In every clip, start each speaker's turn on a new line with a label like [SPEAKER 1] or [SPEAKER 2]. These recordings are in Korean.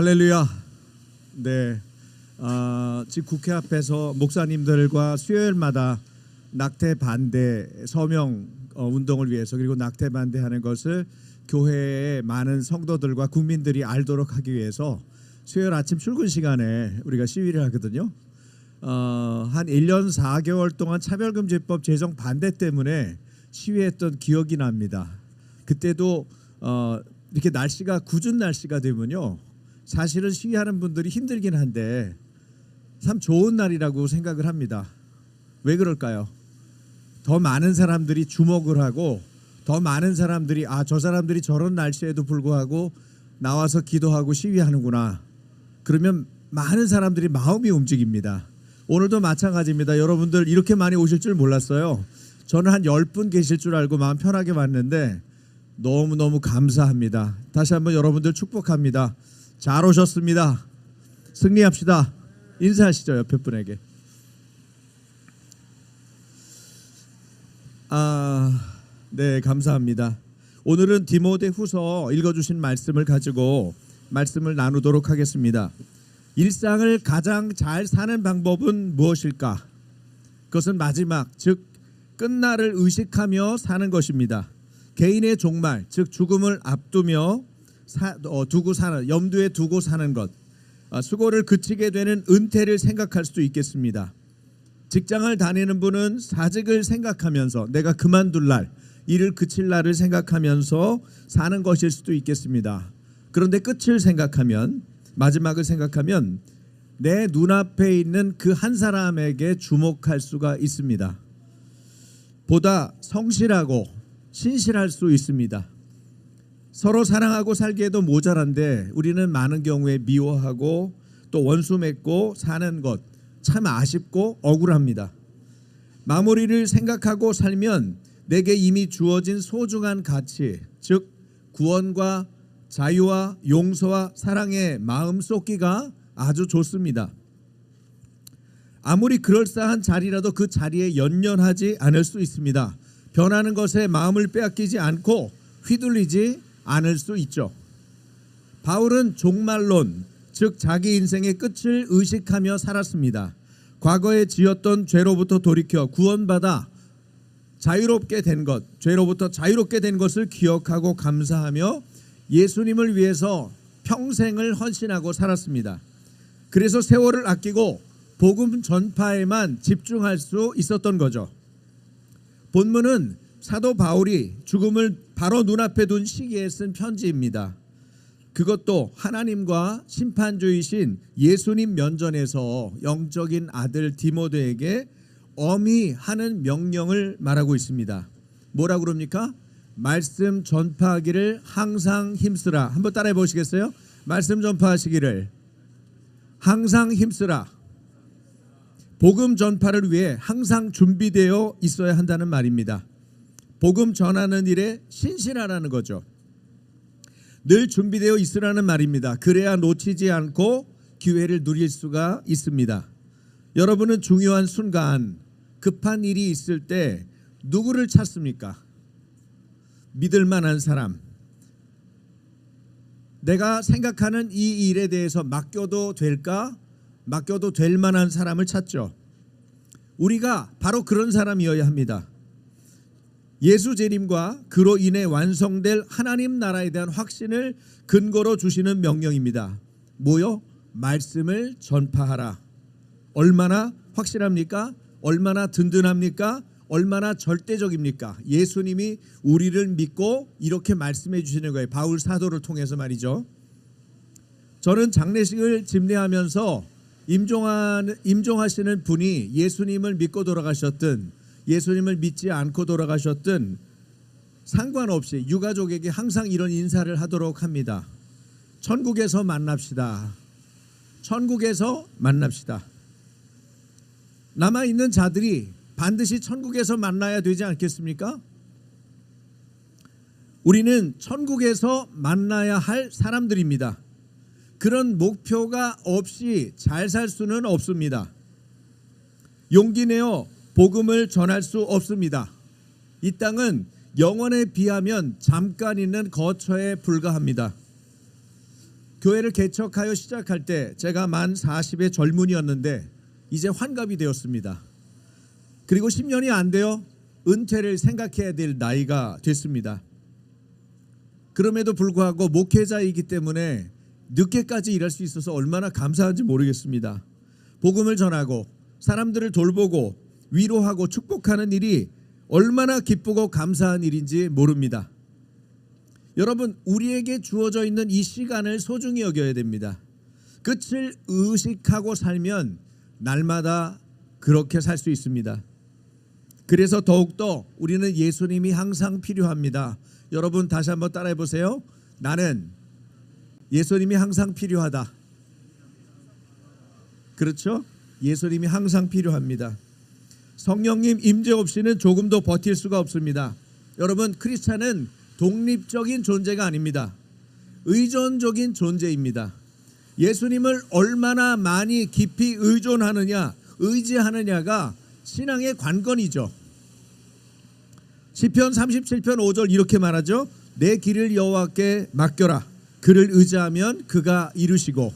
[SPEAKER 1] 할렐루야. 네, 지금 국회 앞에서 목사님들과 수요일마다 낙태 반대 서명 운동을 위해서, 그리고 낙태 반대하는 것을 교회의 많은 성도들과 국민들이 알도록 하기 위해서 수요일 아침 출근 시간에 우리가 시위를 하거든요. 한 1년 4개월 동안 차별금지법 제정 반대 때문에 시위했던 기억이 납니다. 그때도 이렇게 날씨가 궂은 날씨가 되면요, 사실은 시위하는 분들이 힘들긴 한데 참 좋은 날이라고 생각을 합니다. 왜 그럴까요? 더 많은 사람들이 주목을 하고, 더 많은 사람들이 저 사람들이 저런 날씨에도 불구하고 나와서 기도하고 시위하는구나. 그러면 많은 사람들이 마음이 움직입니다. 오늘도 마찬가지입니다. 여러분들 이렇게 많이 오실 줄 몰랐어요. 저는 한 10분 계실 줄 알고 마음 편하게 왔는데 너무너무 감사합니다. 다시 한번 여러분들 축복합니다. 잘 오셨습니다. 승리합시다. 인사하시죠, 옆에 분에게. 네, 감사합니다. 오늘은 디모데후서 읽어주신 말씀을 가지고 말씀을 나누도록 하겠습니다. 일상을 가장 잘 사는 방법은 무엇일까? 그것은 마지막, 즉 끝날을 의식하며 사는 것입니다. 개인의 종말, 즉 죽음을 앞두며 염두에 두고 사는 것, 수고를 그치게 되는 은퇴를 생각할 수도 있겠습니다. 직장을 다니는 분은 사직을 생각하면서 내가 그만둘 날, 일을 그칠 날을 생각하면서 사는 것일 수도 있겠습니다. 그런데 끝을 생각하면, 마지막을 생각하면 내 눈앞에 있는 그 한 사람에게 주목할 수가 있습니다. 보다 성실하고 신실할 수 있습니다. 서로 사랑하고 살기에도 모자란데 우리는 많은 경우에 미워하고 또 원수 맺고 사는 것, 참 아쉽고 억울합니다. 마무리를 생각하고 살면 내게 이미 주어진 소중한 가치, 즉 구원과 자유와 용서와 사랑의 마음 쏟기가 아주 좋습니다. 아무리 그럴싸한 자리라도 그 자리에 연연하지 않을 수 있습니다. 변하는 것에 마음을 빼앗기지 않고 휘둘리지 않을 수 있죠. 바울은 종말론, 즉 자기 인생의 끝을 의식하며 살았습니다. 과거에 지었던 죄로부터 돌이켜 구원받아 자유롭게 된 것, 죄로부터 자유롭게 된 것을 기억하고 감사하며 예수님을 위해서 평생을 헌신하고 살았습니다. 그래서 세월을 아끼고 복음 전파에만 집중할 수 있었던 거죠. 본문은 사도 바울이 죽음을 바로 눈앞에 둔 시기에 쓴 편지입니다. 그것도 하나님과 심판주이신 예수님 면전에서 영적인 아들 디모데에게 엄히 하는 명령을 말하고 있습니다. 뭐라고 그럽니까? 말씀 전파하기를 항상 힘쓰라. 한번 따라해 보시겠어요? 말씀 전파하시기를 항상 힘쓰라. 복음 전파를 위해 항상 준비되어 있어야 한다는 말입니다. 복음 전하는 일에 신실하라는 거죠. 늘 준비되어 있으라는 말입니다. 그래야 놓치지 않고 기회를 누릴 수가 있습니다. 여러분은 중요한 순간, 급한 일이 있을 때 누구를 찾습니까? 믿을 만한 사람, 내가 생각하는 이 일에 대해서 맡겨도 될까? 맡겨도 될 만한 사람을 찾죠. 우리가 바로 그런 사람이어야 합니다. 예수 재림과 그로 인해 완성될 하나님 나라에 대한 확신을 근거로 주시는 명령입니다. 뭐요? 말씀을 전파하라. 얼마나 확실합니까? 얼마나 든든합니까? 얼마나 절대적입니까? 예수님이 우리를 믿고 이렇게 말씀해 주시는 거예요. 바울 사도를 통해서 말이죠. 저는 장례식을 집례하면서 임종하시는 분이 예수님을 믿고 돌아가셨든 예수님을 믿지 않고 돌아가셨든 상관없이 유가족에게 항상 이런 인사를 하도록 합니다. 천국에서 만납시다. 천국에서 만납시다. 남아있는 자들이 반드시 천국에서 만나야 되지 않겠습니까? 우리는 천국에서 만나야 할 사람들입니다. 그런 목표가 없이 잘 살 수는 없습니다. 용기 내어 복음을 전할 수 없습니다. 이 땅은 영원에 비하면 잠깐 있는 거처에 불과합니다. 교회를 개척하여 시작할 때 제가 만 40의 젊은이였는데 이제 환갑이 되었습니다. 그리고 10년이 안 되어 은퇴를 생각해야 될 나이가 됐습니다. 그럼에도 불구하고 목회자이기 때문에 늦게까지 일할 수 있어서 얼마나 감사한지 모르겠습니다. 복음을 전하고 사람들을 돌보고 위로하고 축복하는 일이 얼마나 기쁘고 감사한 일인지 모릅니다. 여러분, 우리에게 주어져 있는 이 시간을 소중히 여겨야 됩니다. 끝을 의식하고 살면 날마다 그렇게 살 수 있습니다. 그래서 더욱더 우리는 예수님이 항상 필요합니다. 여러분 다시 한번 따라해 보세요. 나는 예수님이 항상 필요하다. 그렇죠? 예수님이 항상 필요합니다. 성령님 임재 없이는 조금도 버틸 수가 없습니다. 여러분, 크리스찬은 독립적인 존재가 아닙니다. 의존적인 존재입니다. 예수님을 얼마나 많이 깊이 의존하느냐, 의지하느냐가 신앙의 관건이죠. 시편 37편 5절 이렇게 말하죠. 내 길을 여호와께 맡겨라. 그를 의지하면 그가 이루시고.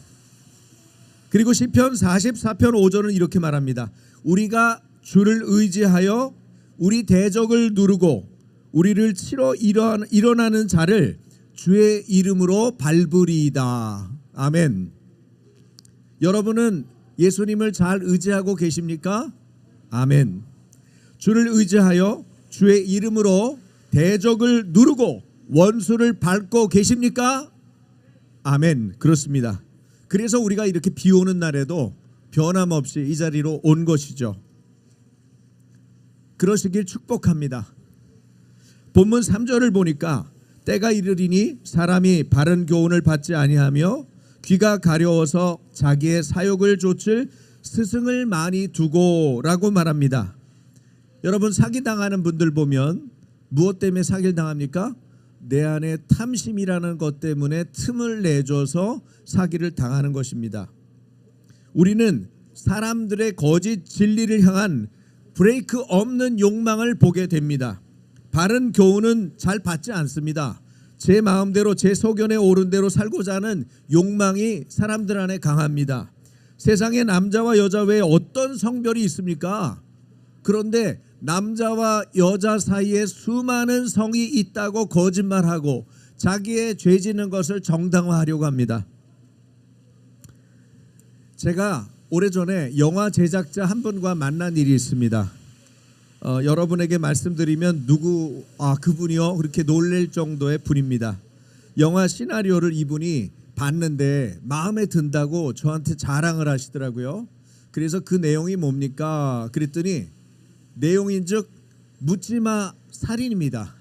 [SPEAKER 1] 그리고 시편 44편 5절은 이렇게 말합니다. 우리가 주를 의지하여 우리 대적을 누르고 우리를 치러 일어나는 자를 주의 이름으로 밟으리이다. 아멘. 여러분은 예수님을 잘 의지하고 계십니까? 아멘. 주를 의지하여 주의 이름으로 대적을 누르고 원수를 밟고 계십니까? 아멘. 그렇습니다. 그래서 우리가 이렇게 비 오는 날에도 변함없이 이 자리로 온 것이죠. 그러시길 축복합니다. 본문 3절을 보니까 때가 이르리니 사람이 바른 교훈을 받지 아니하며 귀가 가려워서 자기의 사욕을 좇을 스승을 많이 두고라고 말합니다. 여러분, 사기당하는 분들 보면 무엇 때문에 사기를 당합니까? 내 안에 탐심이라는 것 때문에 틈을 내줘서 사기를 당하는 것입니다. 우리는 사람들의 거짓 진리를 향한 브레이크 없는 욕망을 보게 됩니다. 바른 교훈은 잘 받지 않습니다. 제 마음대로 제 소견에 오른 대로 살고자 하는 욕망이 사람들 안에 강합니다. 세상에 남자와 여자 외에 어떤 성별이 있습니까? 그런데 남자와 여자 사이에 수많은 성이 있다고 거짓말하고 자기의 죄 짓는 것을 정당화하려고 합니다. 제가 오래전에 영화 제작자 한 분과 만난 일이 있습니다. 여러분에게 말씀드리면 그분이요? 그렇게 놀랄 정도의 분입니다. 영화 시나리오를 이분이 봤는데 마음에 든다고 저한테 자랑을 하시더라고요. 그래서 그 내용이 뭡니까? 그랬더니 내용인즉 묻지마 살인입니다.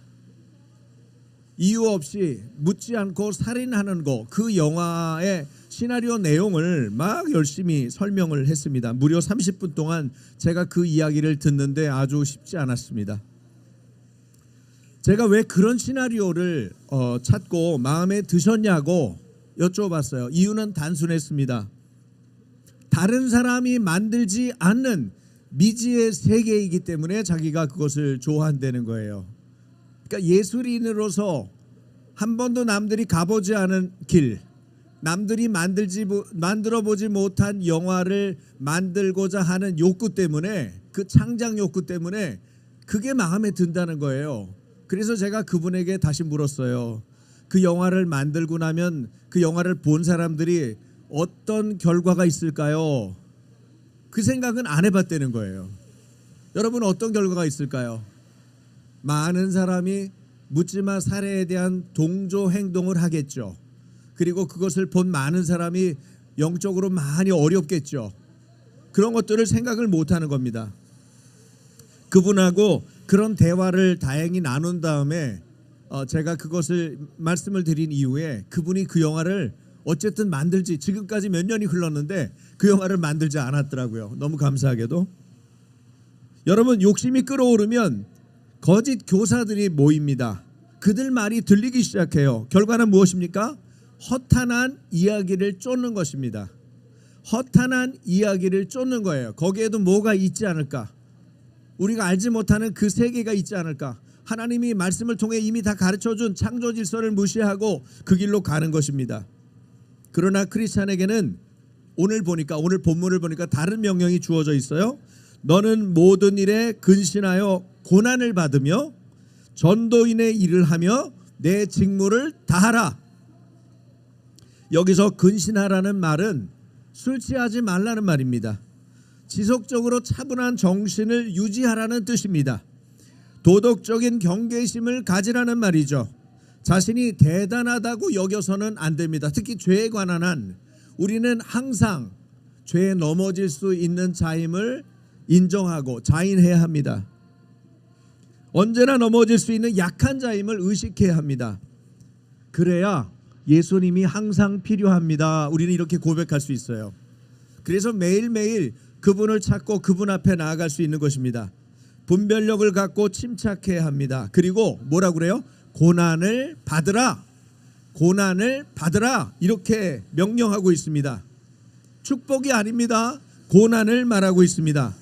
[SPEAKER 1] 이유 없이 묻지 않고 살인하는 거, 그 영화의 시나리오 내용을 막 열심히 설명을 했습니다. 무려 30분 동안 제가 그 이야기를 듣는데 아주 쉽지 않았습니다. 제가 왜 그런 시나리오를 찾고 마음에 드셨냐고 여쭤봤어요. 이유는 단순했습니다. 다른 사람이 만들지 않는 미지의 세계이기 때문에 자기가 그것을 좋아한다는 거예요. 그러니까 예술인으로서 한 번도 남들이 가보지 않은 길, 남들이 만들어보지 못한 영화를 만들고자 하는 욕구 때문에, 그 창작 욕구 때문에 그게 마음에 든다는 거예요. 그래서 제가 그분에게 다시 물었어요. 그 영화를 만들고 나면 그 영화를 본 사람들이 어떤 결과가 있을까요? 그 생각은 안 해봤다는 거예요. 여러분, 어떤 결과가 있을까요? 많은 사람이 묻지마 살해에 대한 동조 행동을 하겠죠. 그리고 그것을 본 많은 사람이 영적으로 많이 어렵겠죠. 그런 것들을 생각을 못하는 겁니다. 그분하고 그런 대화를 다행히 나눈 다음에 제가 그것을 말씀을 드린 이후에 그분이 그 영화를 어쨌든 만들지, 지금까지 몇 년이 흘렀는데 그 영화를 만들지 않았더라고요. 너무 감사하게도. 여러분, 욕심이 끓어오르면 거짓 교사들이 모입니다. 그들 말이 들리기 시작해요. 결과는 무엇입니까? 허탄한 이야기를 쫓는 것입니다. 허탄한 이야기를 쫓는 거예요. 거기에도 뭐가 있지 않을까? 우리가 알지 못하는 그 세계가 있지 않을까? 하나님이 말씀을 통해 이미 다 가르쳐준 창조 질서를 무시하고 그 길로 가는 것입니다. 그러나 크리스찬에게는 오늘 본문을 보니까 다른 명령이 주어져 있어요. 너는 모든 일에 근신하여 고난을 받으며 전도인의 일을 하며 내 직무를 다하라. 여기서 근신하라는 말은 술 취하지 말라는 말입니다. 지속적으로 차분한 정신을 유지하라는 뜻입니다. 도덕적인 경계심을 가지라는 말이죠. 자신이 대단하다고 여겨서는 안 됩니다. 특히 죄에 관한 한 우리는 항상 죄에 넘어질 수 있는 자임을 인정하고 자인해야 합니다. 언제나 넘어질 수 있는 약한 자임을 의식해야 합니다. 그래야 예수님이 항상 필요합니다. 우리는 이렇게 고백할 수 있어요. 그래서 매일매일 그분을 찾고 그분 앞에 나아갈 수 있는 것입니다. 분별력을 갖고 침착해야 합니다. 그리고 뭐라고 그래요? 고난을 받으라. 고난을 받으라. 이렇게 명령하고 있습니다. 축복이 아닙니다. 고난을 말하고 있습니다.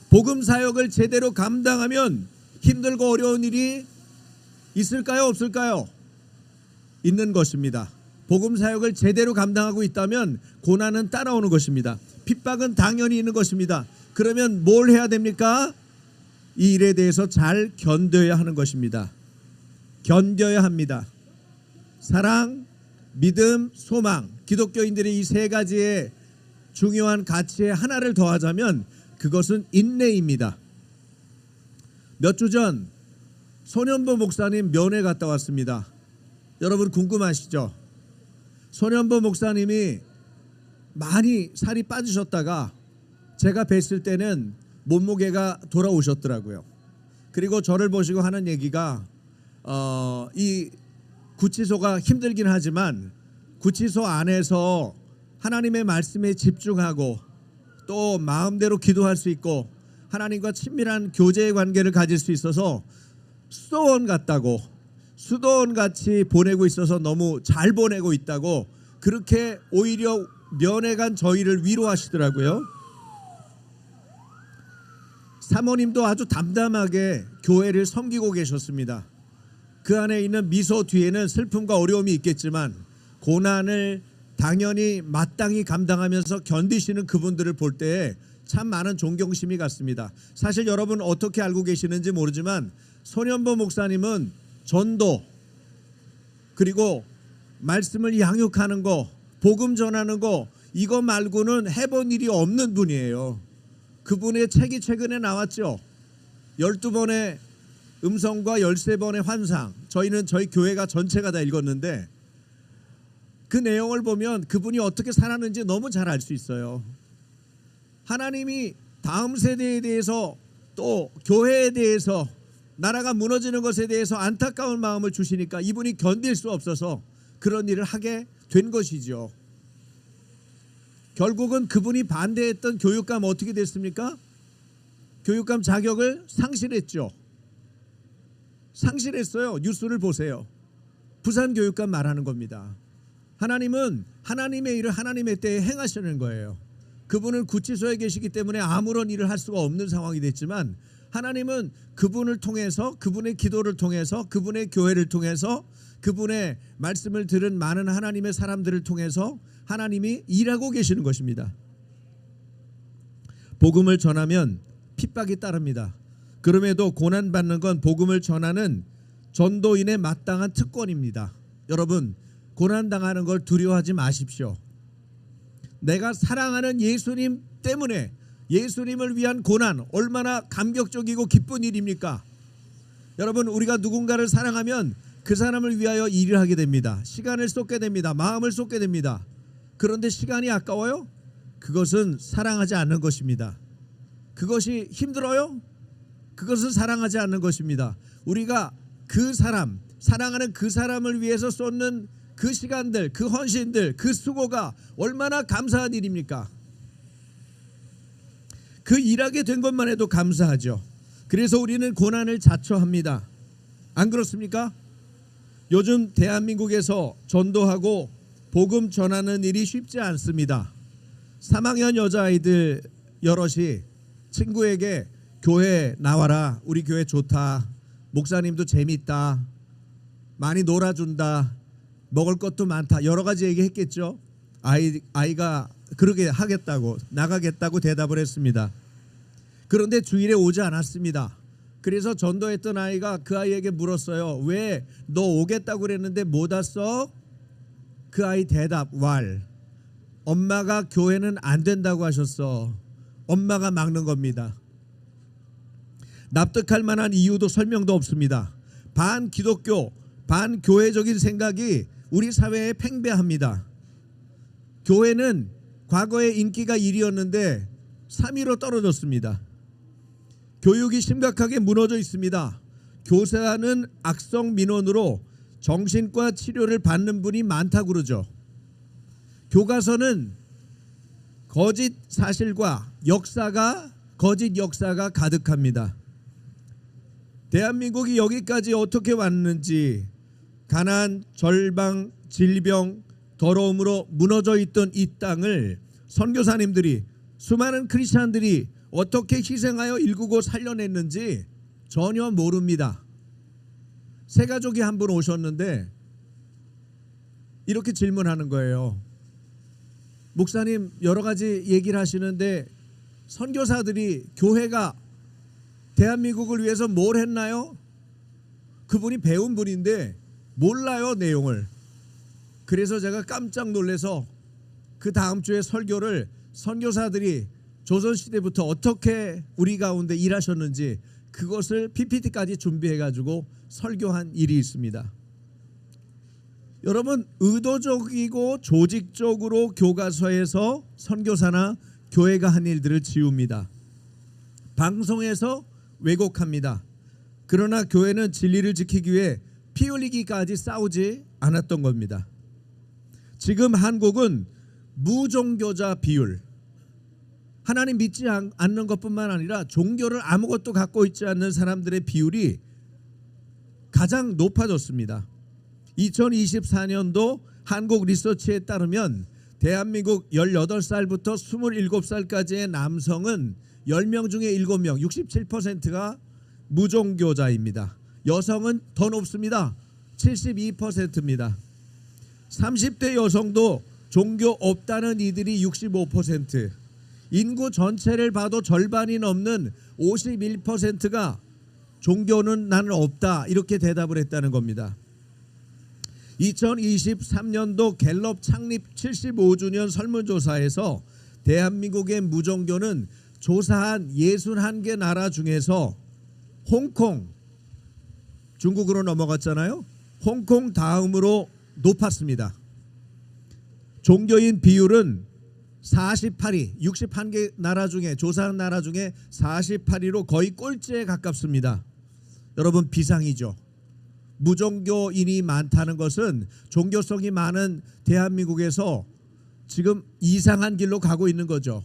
[SPEAKER 1] 복음 사역을 제대로 감당하면 힘들고 어려운 일이 있을까요? 없을까요? 있는 것입니다. 복음 사역을 제대로 감당하고 있다면 고난은 따라오는 것입니다. 핍박은 당연히 있는 것입니다. 그러면 뭘 해야 됩니까? 이 일에 대해서 잘 견뎌야 하는 것입니다. 견뎌야 합니다. 사랑, 믿음, 소망, 기독교인들의 이 세 가지의 중요한 가치에 하나를 더하자면 그것은 인내입니다. 몇 주 전 손현보 목사님 면회 갔다 왔습니다. 여러분 궁금하시죠? 손현보 목사님이 많이 살이 빠지셨다가 제가 뵀을 때는 몸무게가 돌아오셨더라고요. 그리고 저를 보시고 하는 얘기가 이 구치소가 힘들긴 하지만 구치소 안에서 하나님의 말씀에 집중하고 또 마음대로 기도할 수 있고 하나님과 친밀한 교제의 관계를 가질 수 있어서 수도원 같다고, 수도원 같이 보내고 있어서 너무 잘 보내고 있다고 그렇게 오히려 면회 간 저희를 위로하시더라고요. 사모님도 아주 담담하게 교회를 섬기고 계셨습니다. 그 안에 있는 미소 뒤에는 슬픔과 어려움이 있겠지만 고난을 당연히 마땅히 감당하면서 견디시는 그분들을 볼 때에 참 많은 존경심이 갔습니다. 사실 여러분 어떻게 알고 계시는지 모르지만 손현보 목사님은 전도 그리고 말씀을 양육하는 거, 복음 전하는 거 이거 말고는 해본 일이 없는 분이에요. 그분의 책이 최근에 나왔죠. 12번의 음성과 13번의 환상. 저희는 저희 교회가 전체가 다 읽었는데 그 내용을 보면 그분이 어떻게 살았는지 너무 잘 알 수 있어요. 하나님이 다음 세대에 대해서 또 교회에 대해서 나라가 무너지는 것에 대해서 안타까운 마음을 주시니까 이분이 견딜 수 없어서 그런 일을 하게 된 것이죠. 결국은 그분이 반대했던 교육감 어떻게 됐습니까? 교육감 자격을 상실했죠. 상실했어요. 뉴스를 보세요. 부산 교육감 말하는 겁니다. 하나님은 하나님의 일을 하나님의 때에 행하시는 거예요. 그분은 구치소에 계시기 때문에 아무런 일을 할 수가 없는 상황이 됐지만 하나님은 그분을 통해서 그분의 기도를 통해서 그분의 교회를 통해서 그분의 말씀을 들은 많은 하나님의 사람들을 통해서 하나님이 일하고 계시는 것입니다. 복음을 전하면 핍박이 따릅니다. 그럼에도 고난받는 건 복음을 전하는 전도인의 마땅한 특권입니다. 여러분 고난당하는 걸 두려워하지 마십시오. 내가 사랑하는 예수님 때문에 예수님을 위한 고난 얼마나 감격적이고 기쁜 일입니까? 여러분 우리가 누군가를 사랑하면 그 사람을 위하여 일을 하게 됩니다. 시간을 쏟게 됩니다. 마음을 쏟게 됩니다. 그런데 시간이 아까워요? 그것은 사랑하지 않는 것입니다. 그것이 힘들어요? 그것은 사랑하지 않는 것입니다. 우리가 그 사람, 사랑하는 그 사람을 위해서 쏟는 그 시간들, 그 헌신들, 그 수고가 얼마나 감사한 일입니까? 그 일하게 된 것만 해도 감사하죠. 그래서 우리는 고난을 자처합니다. 안 그렇습니까? 요즘 대한민국에서 전도하고 복음 전하는 일이 쉽지 않습니다. 3학년 여자아이들 여럿이 친구에게 교회 나와라, 우리 교회 좋다, 목사님도 재밌다, 많이 놀아준다, 먹을 것도 많다, 여러 가지 얘기했겠죠. 아이가 그러게 하겠다고 나가겠다고 대답을 했습니다. 그런데 주일에 오지 않았습니다. 그래서 전도했던 아이가 그 아이에게 물었어요. 왜 너 오겠다고 그랬는데 못 왔어? 그 아이 대답 왈. 엄마가 교회는 안 된다고 하셨어. 엄마가 막는 겁니다. 납득할 만한 이유도 설명도 없습니다. 반기독교, 반교회적인 생각이 우리 사회에 팽배합니다. 교회는 과거에 인기가 1위였는데 3위로 떨어졌습니다. 교육이 심각하게 무너져 있습니다. 교사는 악성 민원으로 정신과 치료를 받는 분이 많다고 그러죠. 교과서는 거짓 사실과 거짓 역사가 가득합니다. 대한민국이 여기까지 어떻게 왔는지, 가난, 절방, 질병, 더러움으로 무너져 있던 이 땅을 선교사님들이, 수많은 크리스찬들이 어떻게 희생하여 일구고 살려냈는지 전혀 모릅니다. 새 가족이 한 분 오셨는데 이렇게 질문하는 거예요. 목사님, 여러 가지 얘기를 하시는데 선교사들이, 교회가 대한민국을 위해서 뭘 했나요? 그분이 배운 분인데 몰라요, 내용을. 그래서 제가 깜짝 놀라서 그 다음 주에 설교를 선교사들이 조선시대부터 어떻게 우리 가운데 일하셨는지 그것을 PPT까지 준비해가지고 설교한 일이 있습니다. 여러분, 의도적이고 조직적으로 교과서에서 선교사나 교회가 한 일들을 지웁니다. 방송에서 왜곡합니다. 그러나 교회는 진리를 지키기 위해 피 흘리기까지 싸우지 않았던 겁니다. 지금 한국은 무종교자 비율, 하나님 믿지 않는 것뿐만 아니라 종교를 아무것도 갖고 있지 않는 사람들의 비율이 가장 높아졌습니다. 2024년도 한국 리서치에 따르면 대한민국 18살부터 27살까지의 남성은 10명 중에 7명, 67%가 무종교자입니다. 여성은 더 높습니다. 72%입니다. 30대 여성도 종교 없다는 이들이 65%, 인구 전체를 봐도 절반이 넘는 51%가 종교는 나는 없다, 이렇게 대답을 했다는 겁니다. 2023년도 갤럽 창립 75주년 설문조사에서 대한민국의 무종교는 조사한 61개 나라 중에서 홍콩, 중국으로 넘어갔잖아요. 홍콩 다음으로 높았습니다. 종교인 비율은 48위, 61개 나라 중에, 조사한 나라 중에 48위로 거의 꼴찌에 가깝습니다. 여러분, 비상이죠. 무종교인이 많다는 것은 종교성이 많은 대한민국에서 지금 이상한 길로 가고 있는 거죠.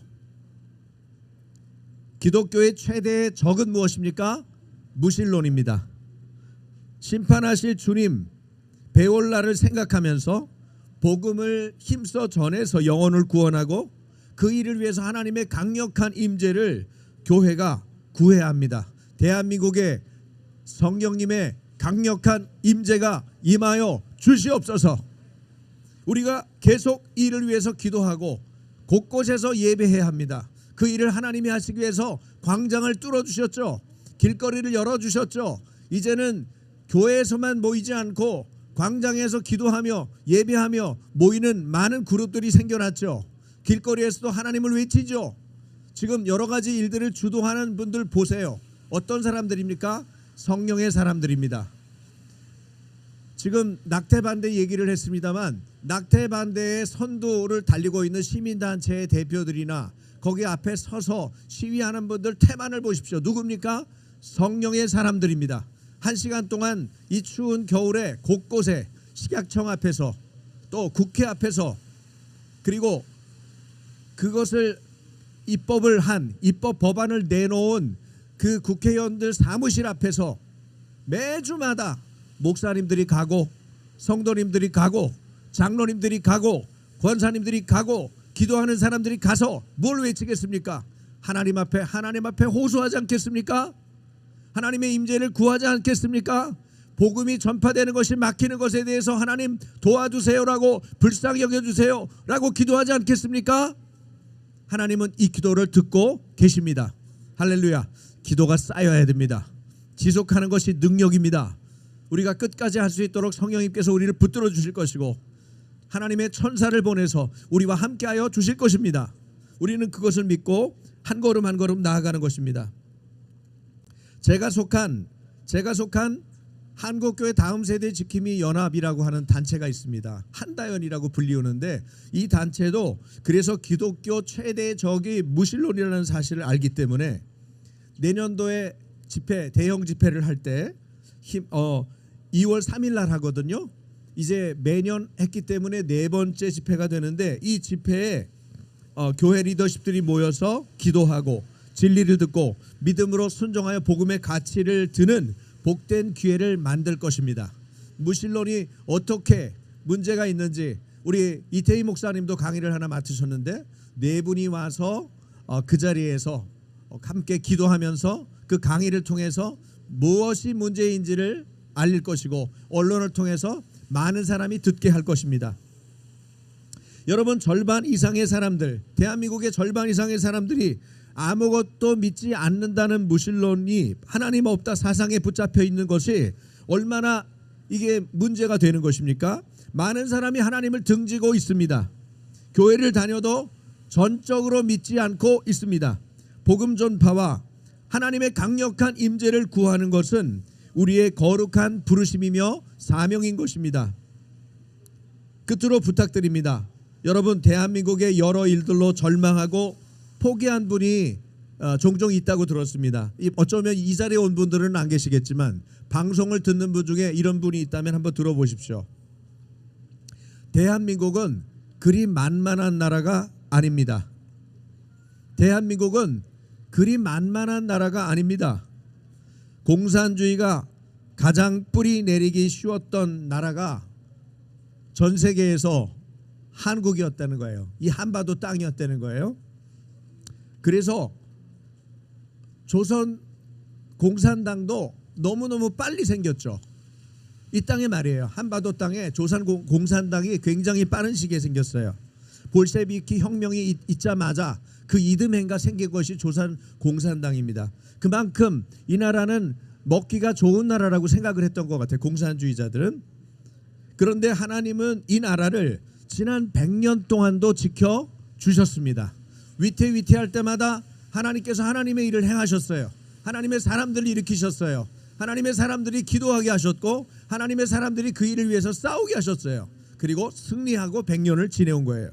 [SPEAKER 1] 기독교의 최대의 적은 무엇입니까? 무신론입니다. 심판하실 주님 배울 날을 생각하면서 복음을 힘써 전해서 영혼을 구원하고 그 일을 위해서 하나님의 강력한 임재를 교회가 구해야 합니다. 대한민국에 성령님의 강력한 임재가 임하여 주시옵소서. 우리가 계속 이 일을 위해서 기도하고 곳곳에서 예배해야 합니다. 그 일을 하나님이 하시기 위해서 광장을 뚫어주셨죠. 길거리를 열어주셨죠. 이제는 교회에서만 모이지 않고 광장에서 기도하며 예배하며 모이는 많은 그룹들이 생겨났죠. 길거리에서도 하나님을 외치죠. 지금 여러 가지 일들을 주도하는 분들 보세요. 어떤 사람들입니까? 성령의 사람들입니다. 지금 낙태반대 얘기를 했습니다만, 낙태반대의 선두를 달리고 있는 시민단체의 대표들이나 거기 앞에 서서 시위하는 분들 태만을 보십시오. 누굽니까? 성령의 사람들입니다. 1시간 동안 이 추운 겨울에 곳곳에 식약청 앞에서, 또 국회 앞에서, 그리고 그것을 입법 법안을 내놓은 그 국회의원들 사무실 앞에서 매주마다 목사님들이 가고, 성도님들이 가고, 장로님들이 가고, 권사님들이 가고, 기도하는 사람들이 가서 뭘 외치겠습니까? 하나님 앞에 호소하지 않겠습니까? 하나님의 임재를 구하지 않겠습니까? 복음이 전파되는 것이 막히는 것에 대해서 하나님 도와주세요라고 불쌍히 여겨주세요라고 기도하지 않겠습니까? 하나님은 이 기도를 듣고 계십니다. 할렐루야. 기도가 쌓여야 됩니다. 지속하는 것이 능력입니다. 우리가 끝까지 할 수 있도록 성령님께서 우리를 붙들어 주실 것이고 하나님의 천사를 보내서 우리와 함께하여 주실 것입니다. 우리는 그것을 믿고 한 걸음 한 걸음 나아가는 것입니다. 제가 속한 한국교회 다음 세대 지킴이 연합이라고 하는 단체가 있습니다. 한다연이라고 불리우는데 이 단체도 그래서 기독교 최대의 적이 무신론이라는 사실을 알기 때문에 내년도에 집회, 대형 집회를 할 때 2월 3일 날 하거든요. 이제 매년 했기 때문에 네 번째 집회가 되는데 이 집회에 교회 리더십들이 모여서 기도하고 진리를 듣고 믿음으로 순종하여 복음의 가치를 드는 복된 기회를 만들 것입니다. 무신론이 어떻게 문제가 있는지 우리 이태희 목사님도 강의를 하나 맡으셨는데 네 분이 와서 그 자리에서 함께 기도하면서 그 강의를 통해서 무엇이 문제인지를 알릴 것이고 언론을 통해서 많은 사람이 듣게 할 것입니다. 여러분, 절반 이상의 사람들, 대한민국의 절반 이상의 사람들이 아무것도 믿지 않는다는 무신론이 하나님 없다 사상에 붙잡혀 있는 것이 얼마나 이게 문제가 되는 것입니까? 많은 사람이 하나님을 등지고 있습니다. 교회를 다녀도 전적으로 믿지 않고 있습니다. 복음 전파와 하나님의 강력한 임재를 구하는 것은 우리의 거룩한 부르심이며 사명인 것입니다. 끝으로 부탁드립니다. 여러분, 대한민국의 여러 일들로 절망하고 포기한 분이 종종 있다고 들었습니다. 어쩌면 이 자리에 온 분들은 안 계시겠지만 방송을 듣는 분 중에 이런 분이 있다면 한번 들어보십시오. 대한민국은 그리 만만한 나라가 아닙니다. 대한민국은 그리 만만한 나라가 아닙니다. 공산주의가 가장 뿌리 내리기 쉬웠던 나라가 전 세계에서 한국이었다는 거예요. 이 한반도 땅이었다는 거예요. 그래서 조선 공산당도 너무너무 빨리 생겼죠. 이 땅에 말이에요. 한반도 땅에 조선 공산당이 굉장히 빠른 시기에 생겼어요. 볼셰비키 혁명이 있자마자 그 이듬해인가 생긴 것이 조선 공산당입니다. 그만큼 이 나라는 먹기가 좋은 나라라고 생각을 했던 것 같아요. 공산주의자들은. 그런데 하나님은 이 나라를 지난 100년 동안도 지켜주셨습니다. 위태위태할 때마다 하나님께서 하나님의 일을 행하셨어요. 하나님의 사람들을 일으키셨어요. 하나님의 사람들이 기도하게 하셨고 하나님의 사람들이 그 일을 위해서 싸우게 하셨어요. 그리고 승리하고 100년을 지내온 거예요.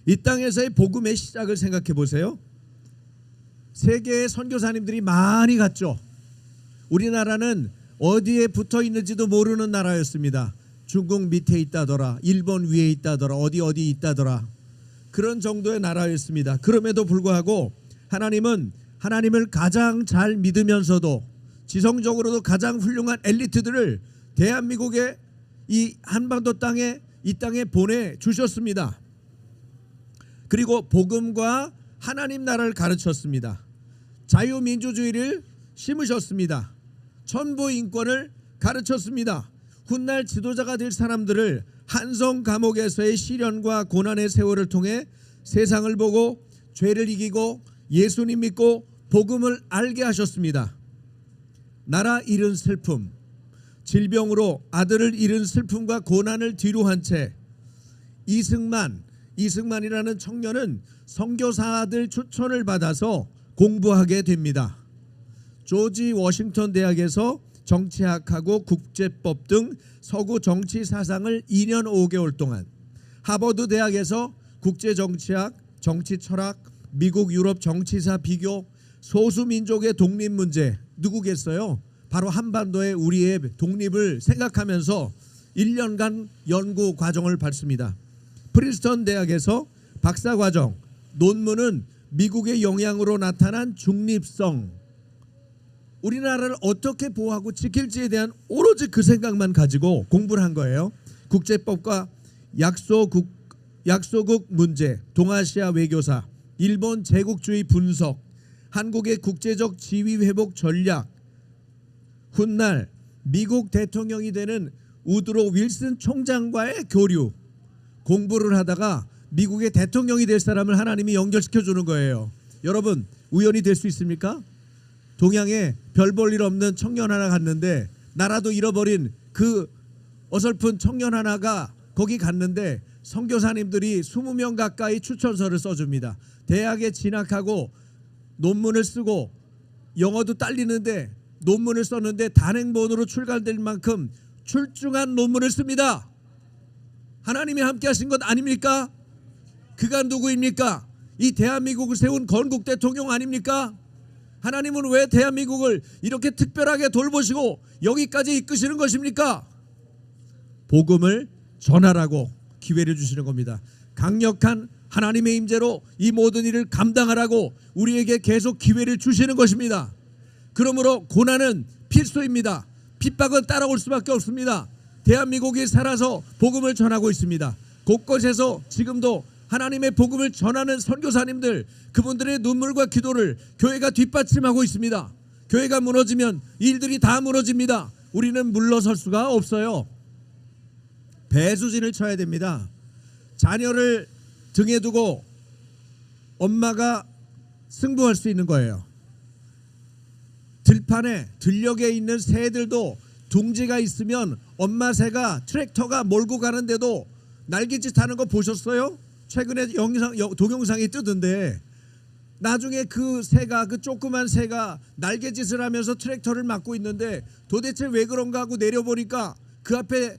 [SPEAKER 1] 이 땅에서의 복음의 시작을 생각해 보세요. 세계의 선교사님들이 많이 갔죠. 우리나라는 어디에 붙어 있는지도 모르는 나라였습니다. 중국 밑에 있다더라, 일본 위에 있다더라, 어디 있다더라. 그런 정도의 나라였습니다. 그럼에도 불구하고 하나님은 하나님을 가장 잘 믿으면서도 지성적으로도 가장 훌륭한 엘리트들을 대한민국의 이 한반도 땅에 이 땅에 보내주셨습니다. 그리고 복음과 하나님 나라를 가르쳤습니다. 자유민주주의를 심으셨습니다. 천부인권을 가르쳤습니다. 훗날 지도자가 될 사람들을 한성 감옥에서의 시련과 고난의 세월을 통해 세상을 보고 죄를 이기고 예수님 믿고 복음을 알게 하셨습니다. 나라 잃은 슬픔, 질병으로 아들을 잃은 슬픔과 고난을 뒤로 한 채 이승만이라는 청년은 선교사들 추천을 받아서 공부하게 됩니다. 조지 워싱턴 대학에서 정치학하고 국제법 등 서구 정치 사상을 2년 5개월 동안, 하버드 대학에서 국제정치학, 정치철학, 미국 유럽 정치사 비교, 소수민족의 독립 문제, 누구겠어요? 바로 한반도의 우리의 독립을 생각하면서 1년간 연구 과정을 밟습니다. 프린스턴 대학에서 박사과정, 논문은 미국의 영향으로 나타난 중립성, 우리나라를 어떻게 보호하고 지킬지에 대한 오로지 그 생각만 가지고 공부를 한 거예요. 국제법과 약소국 문제, 동아시아 외교사, 일본 제국주의 분석, 한국의 국제적 지위 회복 전략, 훗날 미국 대통령이 되는 우드로 윌슨 총장과의 교류, 공부를 하다가 미국의 대통령이 될 사람을 하나님이 연결시켜 주는 거예요. 여러분, 우연히 될 수 있습니까? 동양에 별 볼 일 없는 청년 하나 갔는데, 나라도 잃어버린 그 어설픈 청년 하나가 거기 갔는데 선교사님들이 20명 가까이 추천서를 써줍니다. 대학에 진학하고 논문을 쓰고 영어도 딸리는데 논문을 썼는데 단행본으로 출간될 만큼 출중한 논문을 씁니다. 하나님이 함께 하신 것 아닙니까? 그가 누구입니까? 이 대한민국을 세운 건국 대통령 아닙니까? 하나님은 왜 대한민국을 이렇게 특별하게 돌보시고 여기까지 이끄시는 것입니까? 복음을 전하라고 기회를 주시는 겁니다. 강력한 하나님의 임재로 이 모든 일을 감당하라고 우리에게 계속 기회를 주시는 것입니다. 그러므로 고난은 필수입니다. 핍박은 따라올 수밖에 없습니다. 대한민국이 살아서 복음을 전하고 있습니다. 곳곳에서 지금도 하나님의 복음을 전하는 선교사님들, 그분들의 눈물과 기도를 교회가 뒷받침하고 있습니다. 교회가 무너지면 일들이 다 무너집니다. 우리는 물러설 수가 없어요. 배수진을 쳐야 됩니다. 자녀를 등에 두고 엄마가 승부할 수 있는 거예요. 들판에 들녘에 있는 새들도 둥지가 있으면 엄마 새가 트랙터가 몰고 가는데도 날갯짓 하는 거 보셨어요? 최근에 동영상이 뜨던데, 나중에 그 새가, 그 조그만 새가 날갯짓을 하면서 트랙터를 막고 있는데 도대체 왜 그런가 하고 내려보니까 그 앞에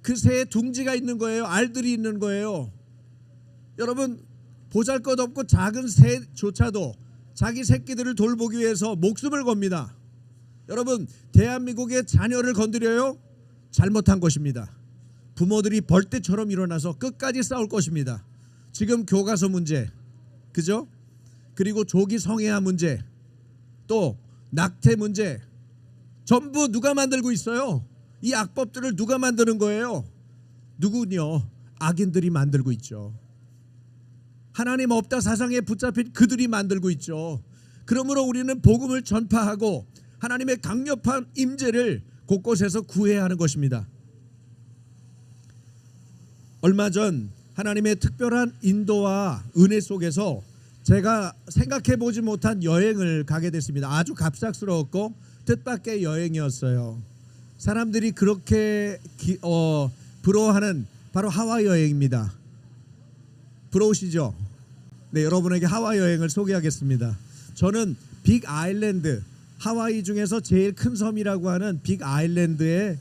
[SPEAKER 1] 그 새의 둥지가 있는 거예요. 알들이 있는 거예요. 여러분, 보잘것없고 작은 새조차도 자기 새끼들을 돌보기 위해서 목숨을 겁니다. 여러분, 대한민국의 자녀를 건드려요? 잘못한 것입니다. 부모들이 벌떼처럼 일어나서 끝까지 싸울 것입니다. 지금 교과서 문제, 그죠? 그리고 조기 성애화 문제, 또 낙태 문제, 전부 누가 만들고 있어요? 이 악법들을 누가 만드는 거예요? 누군요? 악인들이 만들고 있죠. 하나님 없다 사상에 붙잡힌 그들이 만들고 있죠. 그러므로 우리는 복음을 전파하고 하나님의 강력한 임재를 곳곳에서 구해야 하는 것입니다. 얼마 전 하나님의 특별한 인도와 은혜 속에서 제가 생각해 보지 못한 여행을 가게 됐습니다. 아주 갑작스러웠고 뜻밖의 여행이었어요. 사람들이 그렇게 부러워하는 바로 하와이 여행입니다. 부러우시죠? 네, 여러분에게 하와이 여행을 소개하겠습니다. 저는 빅 아일랜드, 하와이 중에서 제일 큰 섬이라고 하는 빅 아일랜드에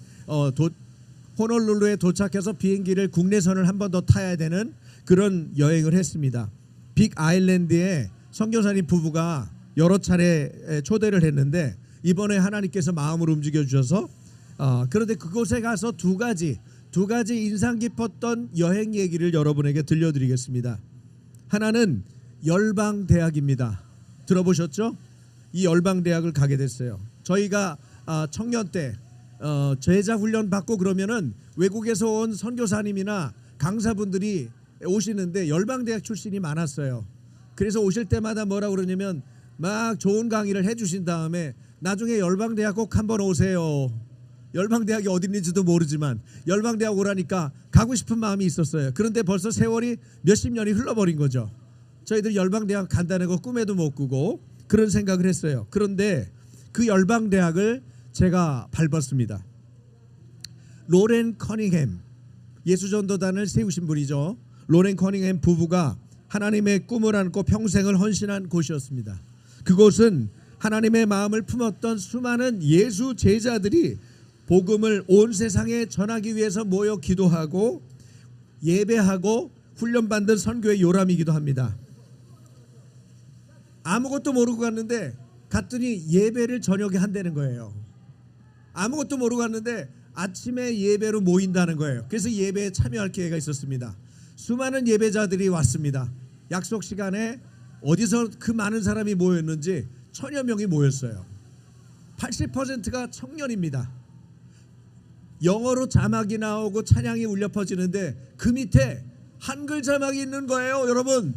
[SPEAKER 1] 호놀룰루에 도착해서 비행기를 국내선을 한 번 더 타야 되는 그런 여행을 했습니다. 빅 아일랜드에 선교사님 부부가 여러 차례 초대를 했는데 이번에 하나님께서 마음을 움직여 주셔서 그런데 그곳에 가서 두 가지 인상 깊었던 여행 얘기를 여러분에게 들려드리겠습니다. 하나는 열방대학입니다. 들어보셨죠? 이 열방대학을 가게 됐어요. 저희가 청년 때 제자 훈련 받고 그러면은 외국에서 온 선교사님이나 강사분들이 오시는데 열방대학 출신이 많았어요. 그래서 오실 때마다 뭐라 그러냐면 막 좋은 강의를 해주신 다음에 나중에 열방대학 꼭 한번 오세요. 열방대학이 어디 있는지도 모르지만 열방대학 오라니까 가고 싶은 마음이 있었어요. 그런데 벌써 세월이 몇십 년이 흘러버린 거죠. 저희들 열방대학 간다는 거 꿈에도 못 꾸고 그런 생각을 했어요. 그런데 그 열방대학을 제가 밟았습니다. 로렌 커닝햄, 예수전도단을 세우신 분이죠. 로렌 커닝햄 부부가 하나님의 꿈을 안고 평생을 헌신한 곳이었습니다. 그곳은 하나님의 마음을 품었던 수많은 예수 제자들이 복음을 온 세상에 전하기 위해서 모여 기도하고 예배하고 훈련받는 선교의 요람이기도 합니다. 아무것도 모르고 갔는데 갔더니 예배를 저녁에 한다는 거예요. 아무것도 모르고 갔는데 아침에 예배로 모인다는 거예요. 그래서 예배에 참여할 기회가 있었습니다. 수많은 예배자들이 왔습니다. 약속 시간에 어디서 그 많은 사람이 모였는지 1000여 명이 모였어요. 80%가 청년입니다. 영어로 자막이 나오고 찬양이 울려 퍼지는데 그 밑에 한글 자막이 있는 거예요. 여러분,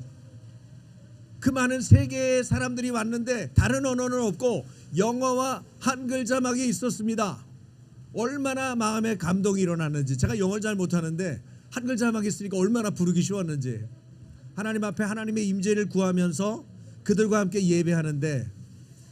[SPEAKER 1] 그 많은 세계의 사람들이 왔는데 다른 언어는 없고 영어와 한글 자막이 있었습니다. 얼마나 마음에 감동이 일어났는지. 제가 영어를 잘 못하는데 한글 자막이 있으니까 얼마나 부르기 쉬웠는지. 하나님 앞에 하나님의 임재를 구하면서 그들과 함께 예배하는데,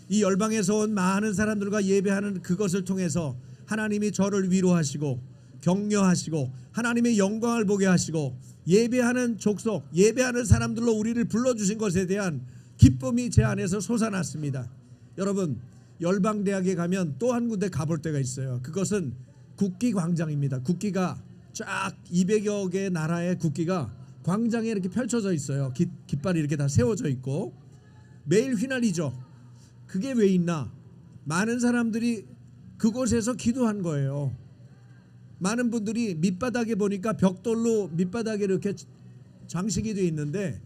[SPEAKER 1] 이 열방에서 온 많은 사람들과 예배하는 그것을 통해서 하나님이 저를 위로하시고 격려하시고 하나님의 영광을 보게 하시고 예배하는 족속, 예배하는 사람들로 우리를 불러주신 것에 대한 기쁨이 제 안에서 솟아났습니다. 여러분, 열방대학에 가면 또 한 군데 가볼 때가 있어요. 그것은 국기광장입니다. 국기가 쫙 200여 개의 나라의 국기가 광장에 이렇게 펼쳐져 있어요. 깃발이 이렇게 다 세워져 있고 매일 휘날리죠. 그게 왜 있나? 많은 사람들이 그곳에서 기도한 거예요. 많은 분들이 밑바닥에 보니까 벽돌로 밑바닥에 이렇게 장식이 되어 있는데,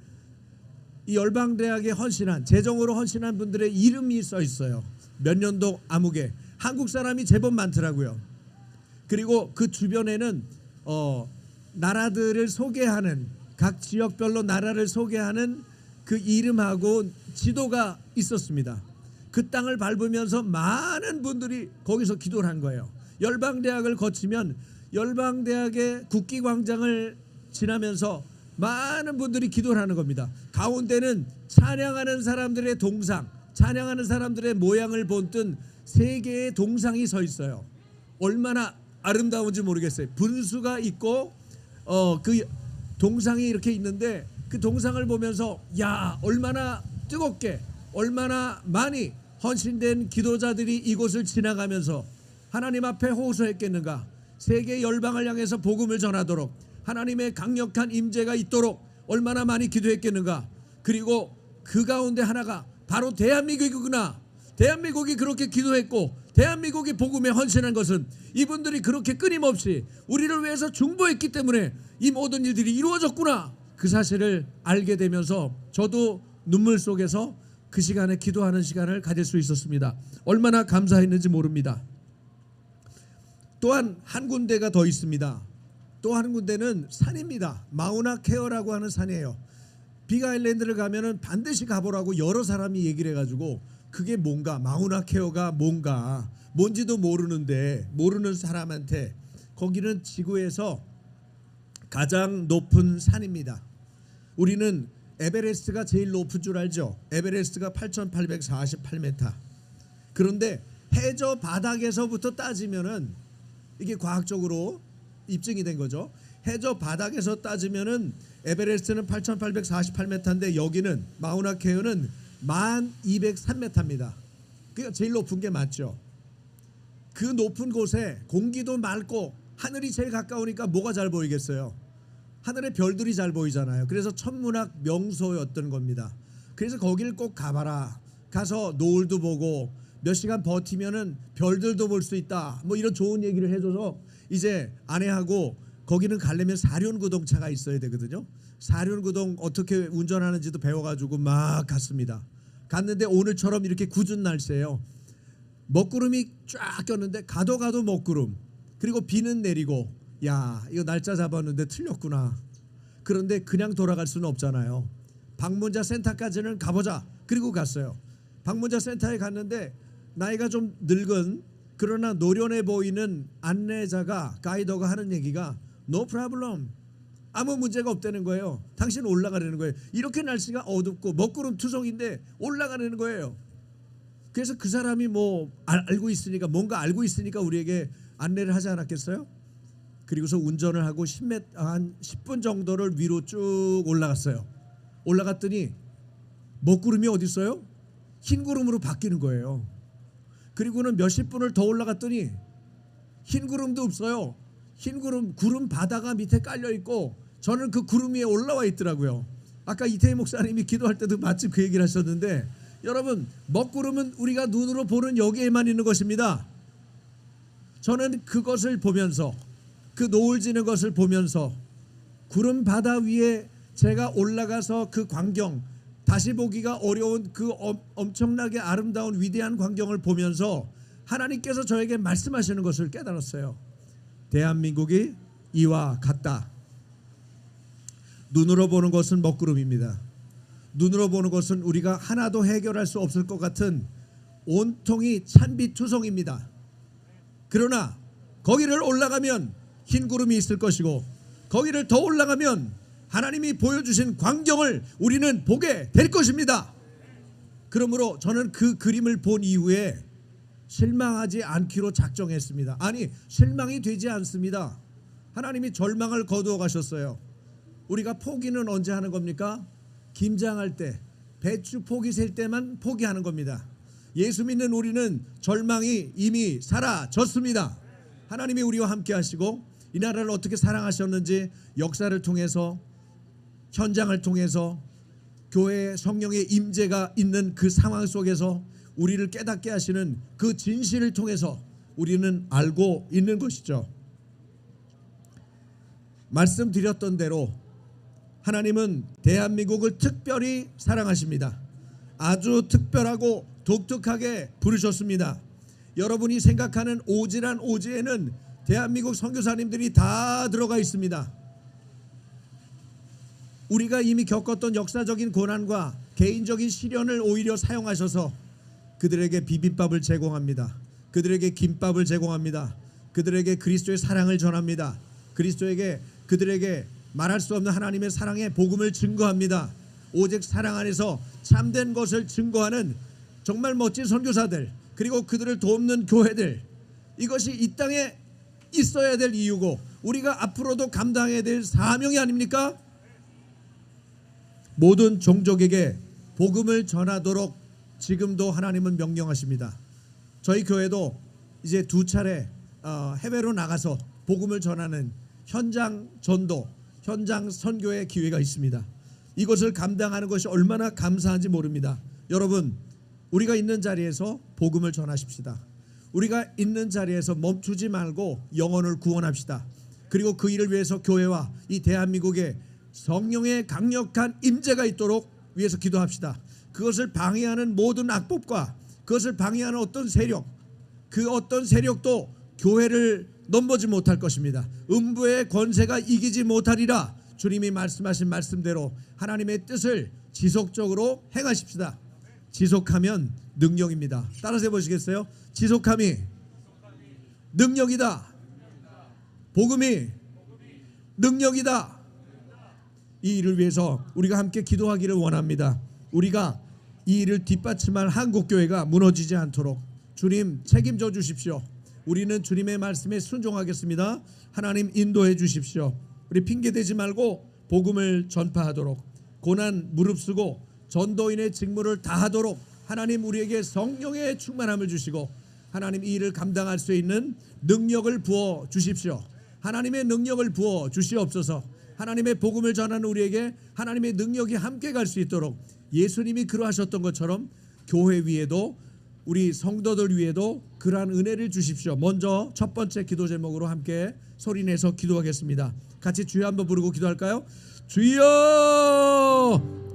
[SPEAKER 1] 이 열방대학에 헌신한, 재정으로 헌신한 분들의 이름이 써 있어요. 몇 년도 아무개. 한국 사람이 제법 많더라고요. 그리고 그 주변에는 나라들을 소개하는, 각 지역별로 나라를 소개하는 그 이름하고 지도가 있었습니다. 그 땅을 밟으면서 많은 분들이 거기서 기도를 한 거예요. 열방대학을 거치면 열방대학의 국기광장을 지나면서 많은 분들이 기도를 하는 겁니다. 가운데는 찬양하는 사람들의 동상, 찬양하는 사람들의 모양을 본뜬 세 개의 동상이 서 있어요. 얼마나 아름다운지 모르겠어요. 분수가 있고 그 동상이 이렇게 있는데, 그 동상을 보면서 야, 얼마나 뜨겁게, 얼마나 많이 헌신된 기도자들이 이곳을 지나가면서 하나님 앞에 호소했겠는가. 세계 열방을 향해서 복음을 전하도록 하나님의 강력한 임재가 있도록 얼마나 많이 기도했겠는가. 그리고 그 가운데 하나가 바로 대한민국이구나. 대한민국이 그렇게 기도했고 대한민국이 복음에 헌신한 것은 이분들이 그렇게 끊임없이 우리를 위해서 중보했기 때문에 이 모든 일들이 이루어졌구나. 그 사실을 알게 되면서 저도 눈물 속에서 그 시간에 기도하는 시간을 가질 수 있었습니다. 얼마나 감사했는지 모릅니다. 또한 한 군데가 더 있습니다. 또 한 군데는 산입니다. 마우나케어라고 하는 산이에요. 빅아일랜드를 가면은 반드시 가보라고 여러 사람이 얘기를 해가지고, 그게 뭔가, 마우나케어가 뭔가, 뭔지도 모르는데, 모르는 사람한테 거기는 지구에서 가장 높은 산입니다. 우리는 에베레스트가 제일 높은 줄 알죠? 에베레스트가 8,848m. 그런데 해저 바닥에서부터 따지면은, 이게 과학적으로 입증이 된 거죠. 해저 바닥에서 따지면은 에베레스트는 8,848m인데 여기는 마우나케어는 1,203m입니다. 그러니까 제일 높은 게 맞죠. 그 높은 곳에 공기도 맑고 하늘이 제일 가까우니까 뭐가 잘 보이겠어요? 하늘의 별들이 잘 보이잖아요. 그래서 천문학 명소였던 겁니다. 그래서 거기를 꼭 가봐라. 가서 노을도 보고 몇 시간 버티면은 별들도 볼 수 있다. 뭐 이런 좋은 얘기를 해줘서 이제 아내하고 거기는 가려면 사륜구동차가 있어야 되거든요. 사륜구동 어떻게 운전하는지도 배워가지고 막 갔습니다. 갔는데 오늘처럼 이렇게 궂은 날씨예요. 먹구름이 쫙 꼈는데 가도 먹구름. 그리고 비는 내리고, 야, 이거 날짜 잡았는데 틀렸구나. 그런데 그냥 돌아갈 수는 없잖아요. 방문자 센터까지는 가보자. 그리고 갔어요. 방문자 센터에 갔는데 나이가 좀 늙은, 그러나 노련해 보이는 안내자가, 가이더가 하는 얘기가 No problem, 아무 문제가 없다는 거예요. 당신 올라가라는 거예요. 이렇게 날씨가 어둡고 먹구름 투성인데 올라가라는 거예요. 그래서 그 사람이 뭐 알고 있으니까, 뭔가 알고 있으니까 우리에게 안내를 하지 않았겠어요? 그리고서 운전을 하고 한 10분 정도를 위로 쭉 올라갔어요. 올라갔더니 먹구름이 어디 있어요? 흰 구름으로 바뀌는 거예요. 그리고는 몇십 분을 더 올라갔더니 흰 구름도 없어요. 흰 구름 바다가 밑에 깔려 있고 저는 그 구름 위에 올라와 있더라고요. 아까 이태희 목사님이 기도할 때도 마침 그 얘기를 하셨는데, 여러분, 먹구름은 우리가 눈으로 보는 여기에만 있는 것입니다. 저는 그것을 보면서, 그 노을 지는 것을 보면서, 구름 바다 위에 제가 올라가서 그 광경, 다시 보기가 어려운 그 엄청나게 아름다운 위대한 광경을 보면서 하나님께서 저에게 말씀하시는 것을 깨달았어요. 대한민국이 이와 같다. 눈으로 보는 것은 먹구름입니다. 눈으로 보는 것은 우리가 하나도 해결할 수 없을 것 같은 온통이 찬비투성입니다. 그러나 거기를 올라가면 흰 구름이 있을 것이고 거기를 더 올라가면 하나님이 보여주신 광경을 우리는 보게 될 것입니다. 그러므로 저는 그 그림을 본 이후에 실망하지 않기로 작정했습니다. 아니, 실망이 되지 않습니다. 하나님이 절망을 거두어 가셨어요. 우리가 포기는 언제 하는 겁니까? 김장할 때, 배추 포기 셀 때만 포기하는 겁니다. 예수 믿는 우리는 절망이 이미 사라졌습니다. 하나님이 우리와 함께 하시고 이 나라를 어떻게 사랑하셨는지 역사를 통해서, 현장을 통해서, 교회의 성령의 임재가 있는 그 상황 속에서 우리를 깨닫게 하시는 그 진실을 통해서 우리는 알고 있는 것이죠. 말씀드렸던 대로 하나님은 대한민국을 특별히 사랑하십니다. 아주 특별하고 독특하게 부르셨습니다. 여러분이 생각하는 오지란 오지에는 대한민국 선교사님들이 다 들어가 있습니다. 우리가 이미 겪었던 역사적인 고난과 개인적인 시련을 오히려 사용하셔서 그들에게 비빔밥을 제공합니다. 그들에게 김밥을 제공합니다. 그들에게 그리스도의 사랑을 전합니다. 그들에게 말할 수 없는 하나님의 사랑의 복음을 증거합니다. 오직 사랑 안에서 참된 것을 증거하는 정말 멋진 선교사들, 그리고 그들을 돕는 교회들, 이것이 이 땅에 있어야 될 이유고 우리가 앞으로도 감당해야 될 사명이 아닙니까? 모든 종족에게 복음을 전하도록 지금도 하나님은 명령하십니다. 저희 교회도 이제 2차례 해외로 나가서 복음을 전하는 현장 전도, 현장 선교의 기회가 있습니다. 이것을 감당하는 것이 얼마나 감사한지 모릅니다. 여러분, 우리가 있는 자리에서 복음을 전하십시다. 우리가 있는 자리에서 멈추지 말고 영혼을 구원합시다. 그리고 그 일을 위해서 교회와 이 대한민국에 성령의 강력한 임재가 있도록 위해서 기도합시다. 그것을 방해하는 모든 악법과 그것을 방해하는 어떤 세력, 그 어떤 세력도 교회를 넘보지 못할 것입니다. 음부의 권세가 이기지 못하리라. 주님이 말씀하신 말씀대로 하나님의 뜻을 지속적으로 행하십시다. 지속하면 능력입니다. 따라서 해보시겠어요? 지속함이 능력이다. 복음이 능력이다. 이 일을 위해서 우리가 함께 기도하기를 원합니다. 우리가 이 일을 뒷받침할 한국교회가 무너지지 않도록 주님 책임져 주십시오. 우리는 주님의 말씀에 순종하겠습니다. 하나님 인도해 주십시오. 우리 핑계대지 말고 복음을 전파하도록, 고난 무릅쓰고 전도인의 직무를 다하도록 하나님 우리에게 성령의 충만함을 주시고 하나님 이 일을 감당할 수 있는 능력을 부어 주십시오. 하나님의 능력을 부어 주시옵소서. 하나님의 복음을 전하는 우리에게 하나님의 능력이 함께 갈 수 있도록 예수님이 그러하셨던 것처럼 교회 위에도, 우리 성도들 위에도 그러한 은혜를 주십시오. 먼저 첫 번째 기도 제목으로 함께 소리내서 기도하겠습니다. 같이 주여 한번 부르고 기도할까요? 주여!